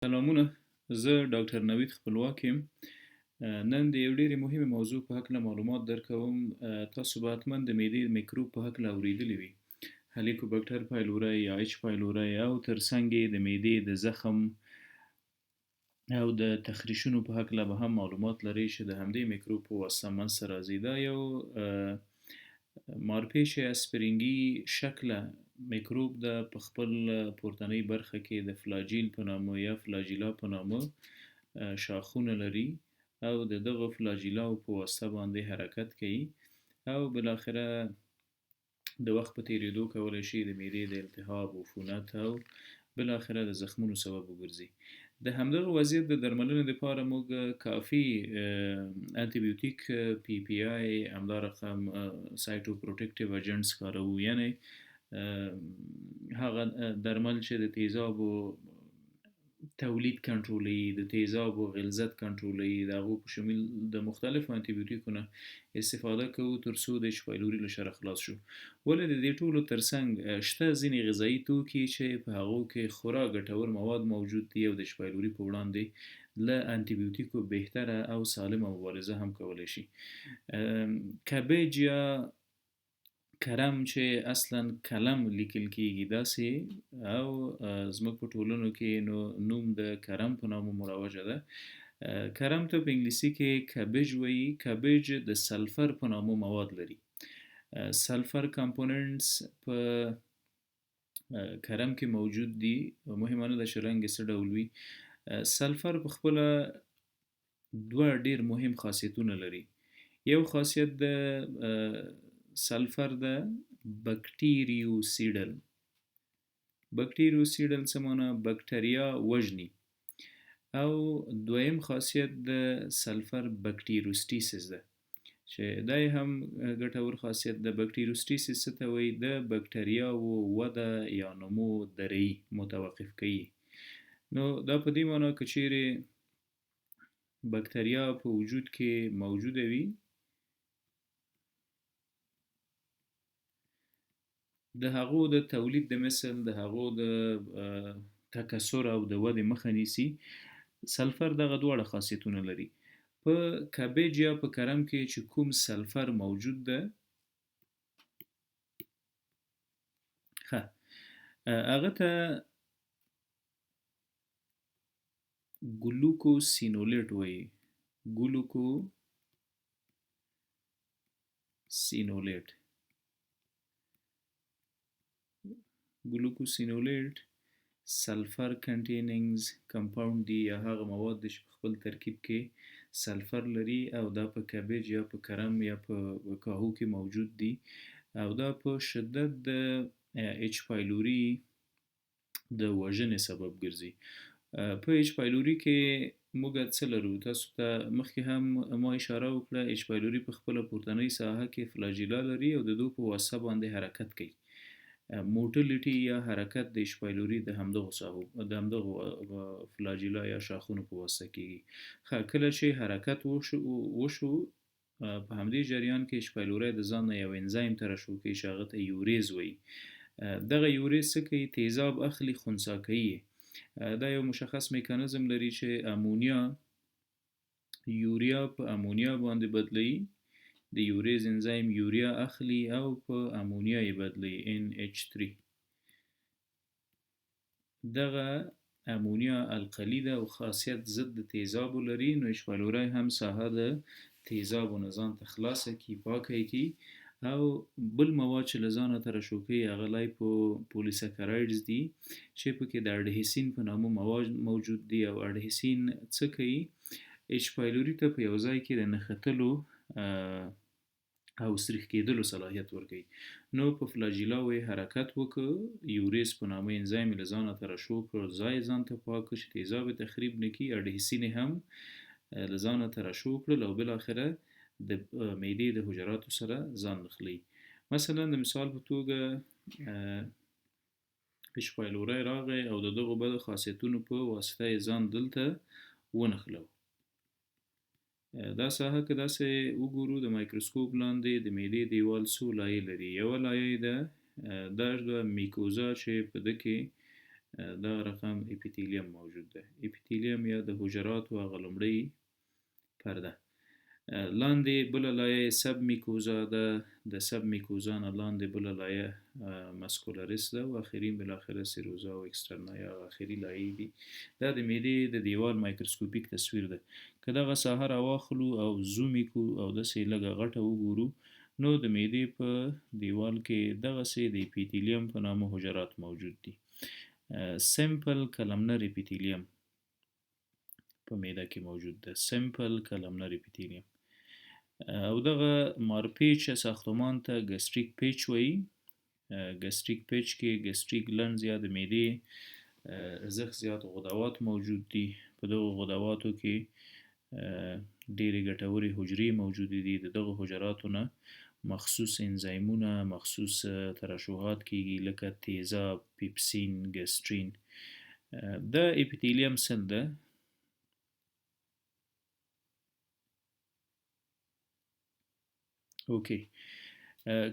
سلامونه. زه ډاکټر نوید خپلواک یم. نن د یو ډېرې مهمې موضوع په هکله معلومات درکوم. تاسو به حتما د معدې میکروب په هکله اورېدلی وي. هلیکوبکټر پایلوري یا ایچ پایلوري او ترڅنګ یې د معدې د زخم او د تخریشونو په هکله به هم معلومات لرئ چې د همدې میکروب په واسطه منځته راځي. دا یو مارپیچ اسپرینګي شکله میکروب د په خپل پورتنۍ برخه کې د فلاجیل په نامه یا فلاجیلا په نامه شاخونه لري او د دغه فلاجیلاو په واسطه باندې حرکت کوي او بالاخره د وخت په تیریدو کولی شي د معدې د التهاب، عفونت او بالاخره د زخمونو سبب وګرځي. د همدغه وضعیت د درملنې لپاره موږ کافي انټي بیوټیک پی پی آی همدا رقم سایټوپروټیکټیو اجنټس کاروو، یعنی هغه درمل چې د تیزابو تولید کنټرولوي، د تیزابو غلظت کنټرولوي، د هغو په شمول د مختلفو انټي بیوټیکو نه استفاده کوو تر څو د ایچ پایلوري له شره خلاص شو. ولې د دې ټولو ترڅنګ شته ځینې غذایي توکي چې په هغو کې خورا ګټور مواد موجود دي او د ایچ پایلوري په وړاندې له انټي بیوټیکو بهتره او سالمه مبارزه هم کولی شي. کبیج یا کرم چې اصلا کلم لیکل کیږي داسې او زموږ په ټولنو کې نوم د کرم په نامه مروجه ده. کرم ته په انګلیسي کې کبیج وایي. کبیج د سلفر په نامه مواد لري. سلفر کمپوننټس په کرم کې موجود دي. مهمه نه ده چې رنګ یې څه ډول وي. سلفر په خپله دوه ډیر مهم خاصیتونه لري. یو خاصیت د سلفر د بکټیریوسیډل. بکټیریوسیډل څه معنی؟ بکټریا وژني. او دویم خاصیت د سلفر بکټیروسټیسس ده چې دا هم ګټور خاصیت د بکټیروسټیسس څه ته وایي؟ د بکټریاوو وده یا نمو درې متوقف کوي. نو دا په دې معنی که چیرې بکټریا په وجود کې موجوده وي د هغو د تولید د مثل د هغو د تکثر او د ودې مخه نیسي. سلفر دغه دواړه خاصیتونه لري. په کبیج یا په کرم کې چې کوم سلفر موجود ده هغه ته ګلوکوسینولیټ وایي. ګلوکوسینولیټ سلفر کنټینینګز کمپاوند دي یا هغه مواد دي چې په خپل ترکیب کې سلفر لري او دا په کبیج یا په کرم یا په کاهو کې موجود دي او دا په شدت د ایچ پایلوري د وژنې سبب ګرځي. په ایچ پایلوري کې موږ څه لرو؟ تاسو ته مخکې هم ما اشاره وکړه. ایچ پایلوري په خپله پورتنۍ ساحه کې فلاجیلا لري او د دوی په واسطه باندې حرکت کوي. موټیلیټي یا حرکت د ایچ پایلوري د همدغو فلاجیلا یا شاخونو په واسطه کیږي. کله چې حرکت وشو په همدې جریان کې ایچ پایلوري د ځان نه یو انزایم ترشح کوي چې هغه ته یوریز وایي. دغه یوریز څه کوي؟ تیزاب اخلي، خنثی کوي. دا یو مشخص میکانیزم لري چې یوریا په امونیا باندې بدلوي. د یوریز انزایم یوریا اخلي او په امونیا یې بدلوي NH3. دغه امونیا القلي ده او خاصیت ضد د تیزابو لري. نو ایچ پایلوري هم ساحه د تیزابو نه ځان ته خلاصه کی، پاکه کی او بل مواد چې له ځانه ترشح کوي هغه پولیساکرایډز دي چې پکې د اډهیسین په نامه مواد موجود دي او اډهیسین څه کوي؟ ایچ پایلوري ته په یو ځای کې د نښتلو او سریښ کېدلو صلاحیت ورکوي. نو په فلاجیلاو یې حرکت وکړ، یوریز په نامه انزایم له ځانه ترشح کړ، ځای ځان ته پاک کړ چې تیزاب تخریب نه کړي، اډهیسین هم له ځانه ترشح کړل او بالاخره د معدې د حجراتو سره ځان نښلوي. مثلا د مثال په توګه ایچ پایلوري راغی او د دغو بدو خاصیتونو په واسطه یې ځان دلته ونښلو. دا ساحه که داسې وګورو د مایکروسکوپ لاندې د معدې دیوال څو لایې لري. یوه لایه د میکوزا چې په ده کې دا رقم اپیتیلیم موجود ده. اپیتیلیم یا د حجراتو هغه لومړۍ پرده. لاندې بله لایه سب میکوزا ده، د سب میکوزا نه لاندې بله لایه مسکولریس ده، او اخري بالاخره سیروزا او اکسترنا یا اخري لایې دي. دا د معدې د دیوال مایکروسکوپیک تصویر ده. که دغه ساحه راواخلو او زوم یې کړو او داسې لږه غټه وګورو، نو د معدې په دیوال کې دغسې د اپیتیلیم په نامه حجرات موجود دي. سمپل کلمنر اپیتیلیم په معده کې موجود ده. سمپل کلمنر اپیتیلیم او دغه مارپیچ ساختمان ته ګستریک پیچ وایي. ګستریک پیچ کې ګستریک لنز یا د معدې زخ زیات غدوات موجود دي. په دغه غدواتو کې ډېرې ګټورې حجرې موجودې دي. د دغه حجراتو نه مخصوص انزایمونه، مخصوص ترشحات کېږي لکه تیزاب، پیپسین، ګسترین. د اپیتیلیم سل ده. اوکی،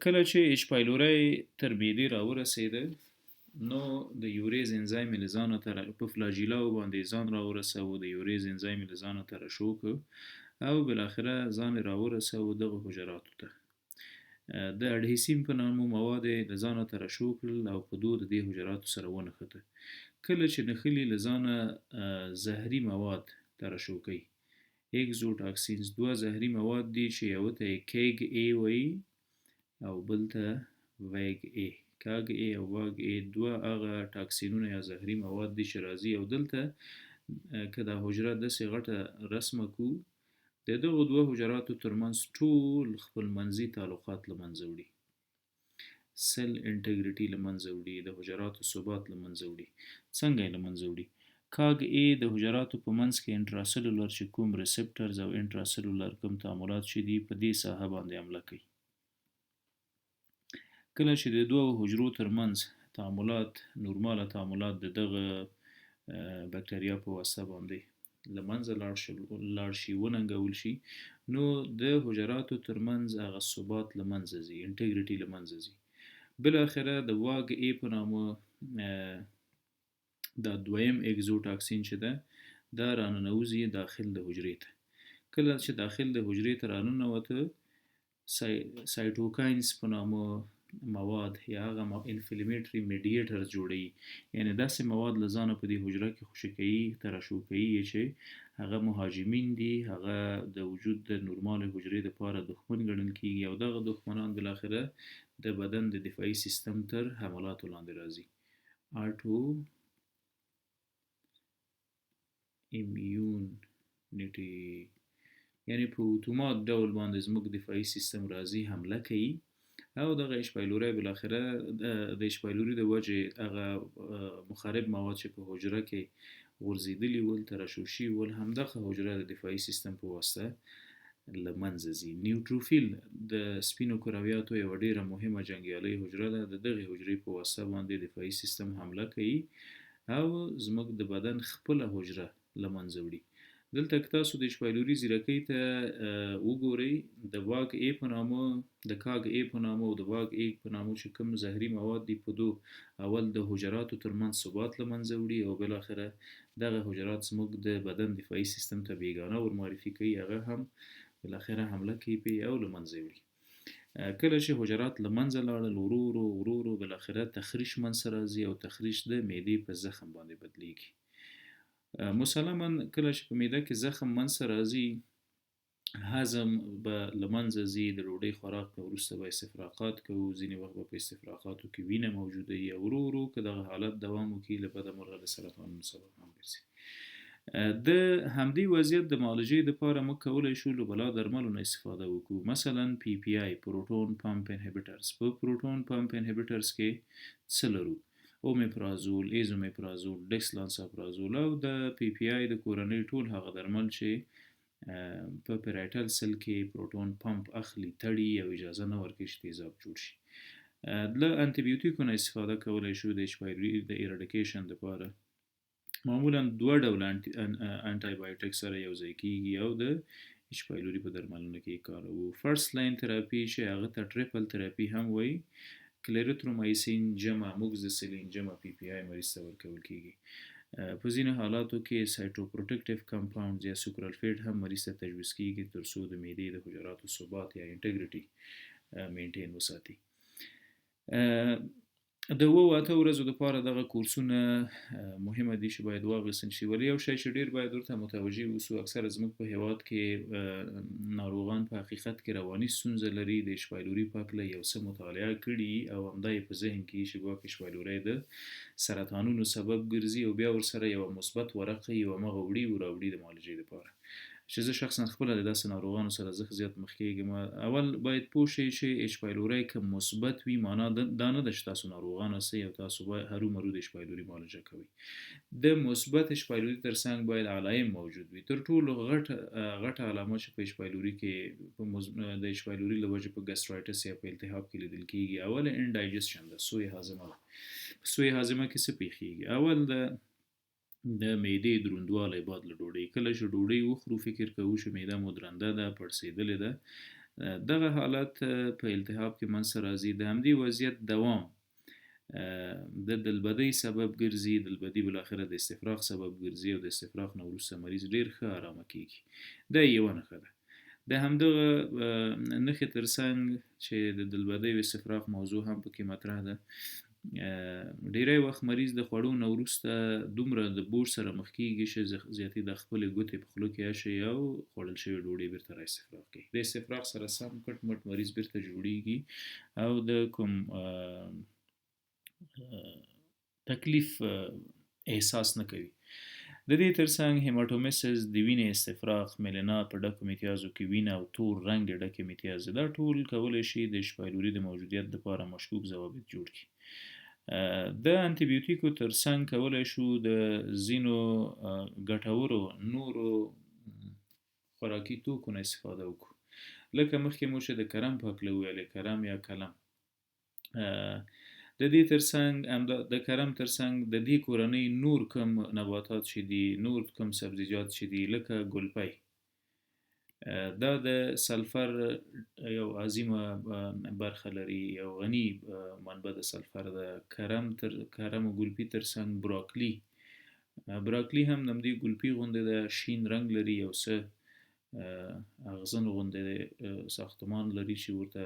کله چې اچ پایلوری تر معدې راورسېده، نو د یوریز انزایم یې له ځانه په فلاجیلاو باندې ځان راورسوه، د یوریز انزایم یې له ځانه ترشح کړ او بالاخره ځان یې راورسوه دغه حجراتو ته. د اډهیسین په نامه مواد یې له ځانه ترشح کړل او په دو د دې حجراتو سره ونښته. کله چې نښلي له ځانه زهري مواد ترشح کوي، اگزوټاکسینز دوه زهري مواد دي چې یو ته یې کیګ ای وایي او بل ته ویګ ای. کاګ ای او واګ ای دوه هغه ټاکسینونه یا زهري مواد دي چې راځي او دلته که دا حجره داسې غټه رسمه کړو، د دغو دوه حجراتو ترمنځ ټول خپلمنځي تعلقات له منځه وړي، سل انټګریټي له منځه وړي، د حجراتو ثبات له منځه وړي. څنګه یې له منځه وړي؟ کاګ ای د حجراتو په منځ کې انټراسلولر چې کوم ریسپټرز او انټراسلولر کوم تعاملات چې دي په دې ساحه باندې حمله کوي. کله چې د دوه حجرو ترمنځ تعاملات، نورماله تعاملات د دغه بکټریا په واسطه باندې له منځه لاړ شي، وننګول شي، نو د حجراتو ترمنځ هغه ثبات له منځه ځي، انټګریټي له منځه ځي. بالاخره د واګ ای په نامه دا دویم اگزوټاکسین چې ده دا راننوځي داخل د حجرې ته. کله چې داخل د حجرې ته راننوته، سایټوکاینز په نامه مواد یا هغه انفلمیټري میډیټرز جوړوي، یعنی داسې مواد له ځانه په دې حجره کې خوشې کوي، ترشح کوي چې هغه مهاجمین دي، هغه د وجود د نورمال حجرې دپاره دښمن ګڼل کېږي او دغه دښمنان بالاخره د بدن د دفاعي سیستم تر حملاتو لاندې راځي. آټو ایمیونټي، یعنی په اتومات ډول باندې زموږ دفاعي سیستم راځي، حمله کوي او دغه اچ پایلوری بالاخره د اچ پایلوري د وجې هغه مخرب مواد چې په حجره کې غورځېدلي ول، ترشح شوي ول، همدغه حجره د دفاعي سیستم په واسطه له منځه ځي. نیوټروفیل د سپینو کرویاتو یوه ډېره مهمه جنګیالۍ حجره ده. د دغې حجرې په واسطه باندې دفاعي سیستم حمله کوي او زموږ د بدن خپله حجره له منځه وړي. دلته که تاسو د اچ پایلوري ځیرکۍ ته وګورئ، د واګ ای په نامه، د کاګ ای په نامه او د واګ ای په نامه چې کوم زهري مواد دي، په دو اول د حجراتو ترمنځ ثبات له منځه وړي او بالاخره دغه حجرات زموږ د بدن دفاعي سیستم ته بیګانه ورمعرفي کوي، هغه هم بالاخره حمله کوي پې او له منځه وړي. کله چې حجرات له منځه لاړل، ورو ورو ورو ورو بالاخره تخریش منځته راځي او تخریش د معدې په زخم باندې بدلیږي. مسلما کله چې په معده کې زخم منځته راځي، هضم به له منځه ځي، د ډوډۍ خوراک نه وروسته به استفراغات کوو، ځینې وخت به په استفراغاتو کې وینه موجوده وي او ورو ورو که دغه حالت دوام وکړي له بده مرغه د سرطانونو سبب هم ګرځي. د همدې وضعیت د معالجې دپاره موږ کولی شو له بلا درملو نه استفاده وکړو. مثلا پی پی آی، پروټون پمپ انهبیټرز. په پروټون پمپ انهبیټرز کې څه لرو؟ اومیپرازول، ایزومیپرازول، ډیکسلانساپرازول او د پی پی آی د کورنۍ ټول هغه درمل چې په پیرایټل سل کې پروټون پمپ اخلي، تړي او اجازه نه ورکوي چې تیزاب جوړ شي. له انټي بیوټیکو نه استفاده کولی شو د اچ پایلوري د ایراډیکیشن دپاره. معمولا دوه ډوله انټي بایوټیک سره یو ځای کېږي او د اچ پایلوري په درملنه کې کاروو. فرست لاین تراپي چې هغه ته ټریپل تراپي هم وایي، کلریترومایسین جمع موکسیسیلین جمع پی پی آی مریض ته ورکول کیږي. په ځینو حالاتو کې سایټوپروټیکټیو کمپاوندز یا سوکرالفیټ هم مریض ته تجویز کیږي ترڅو د معدې د حجراتو ثبات یا انټیګریټي مینټین وساتي. د 8 ورځو لپاره دغه کورسونه مهمه دي چې باید واخیستل شي. ولی یو شی چې ډیر باید ورته متوجه اوسو، اکثره زموږ په هیواد کې ناروغان په حقیقت کې رواني ستونزه لري، د اچ پایلوري په هکله یو څه مطالعه کړي او همدا یې په ذهن کې چې ګواکې اچ پایلوري د سرطانونو سبب ګرځي او بیا ورسره یو مثبت ورقه یو مغه راوړي د معالجې لپاره. چې زه شخصا خپل د داسې ناروغانو سره زه زیات مخ کېږم. اول باید پوه شئ چې اچ پایلوري که مثبت وي معنا دا نه ده چې تاسو ناروغان اوسئ او تاسو باید هرو مرو د اچ پایلوري معالجه کوئ. د مثبت اچ پایلوري ترڅنګ باید علائم موجود وي. تر ټولو غټه علامه چې په اچ پایلوري کې د اچ پایلوري له وجې په ګسټرایټس یا په التهاب کې لیدل کېږي، اول انډایجسشن ده، سوی هاضمه ده. په سوی هاضمه کې څه پیښیږي؟ اول د معدې دروندوالی بعد له ډوډۍ، کله چې ډوډۍ وخورو فکر کوو چې معده مو درنده ده، پړسېدلې ده. دغه حالت په التهاب کې منځته راځي. د همدې وضعیت دوام د دلبدۍ سبب ګرځي، دلبدي بالاخره د استفراغ سبب ګرځي او د استفراغ نه وروسته مریض ډیر ښه ارامه کیږي. دا یوه نښه ده. د همدغه نښې ترڅنګ چې د دلبدۍ او استفراغ موضوع هم پکې مطرح ده، ډیری وخت مریض د خوړو نه وروسته دومره د بوج سره مخ کیږي چې زیاتې د خپلې ګوتې په خوله کې اچوي او خوړل شوې ډوډۍ بیرته را استفراغ کوي. د استفراغ سره سم کټ مټ مریض بیرته جوړیږي او د کوم تکلیف احساس نه کوي. د دې ترڅنګ هیماټومیسس د وینې استفراغ، میلینا په ډکو میتیازو کې وینه او تور رنګ ډکې میتیازې، دا ټول کولی شي د اچ پایلوري د موجودیت لپاره مشکوک ضوابط جوړ کړي. د انټي بیوټیکو ترڅنګ کولی شو د ځینو ګټورو نورو خوراکي توکو نه استفاده وکړو، لکه مخکې مو چې د کرم په هکله وویلې، کرم یا کلم. د دې ترڅنګ د کرم ترڅنګ د دې کورنۍ نور کوم نباتات چې دي، نور کوم سبزیجات چې دي، لکه ګلپی، دا د سلفر یو عظیمه برخه لري، یو غني منبع د سلفر ده. کرم او ګلپي ترڅنګ براکلی هم د همدې ګلپي غوندې د شین رنګ لري، یو څه اغزن غوندې ساختمان لري چې ورته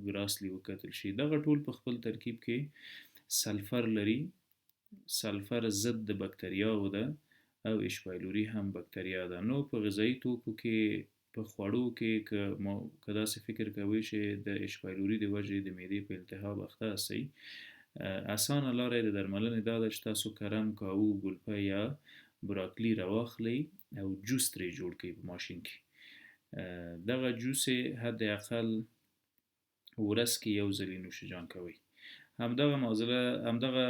ګراسلی وکتل شي. دغه ټول په خپل ترکیب کې سلفر لري. سلفر ضد د بکتریاو ده او اچ پایلوري هم بکتریا ده. نو په غذایي توکو کې، په خوړو کې که داسې فکر کوئ چې د اچ پایلوري د وجې د معدې په التهاب اخته اسئ، اسانه لاره د درملنې دا ده چې تاسو کرم، کاهو، ګلپی یا براکلی راواخلئ او جوس ترې جوړ کړئ په ماشین کې. دغه جوس یې حد اقل ورځ کې یو ځلې نوشجان کوئ. همدغه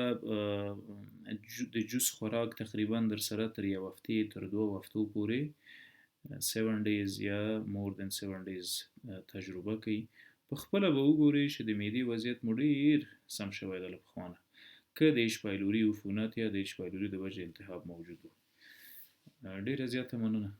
د جوس خوراک تقریبا در سره تر یو هفتې تر 2 هفتو پورې 7 days یا more than 7 days تجربه کوي. په خپله به وګورئ چې د معدې وضعیت مو ډیر سم شوی ده له پخوانه، که د اچ پایلوري عفونت یا د اچ پایلوري د وجې التهاب موجود و. ډیره زیاته مننه.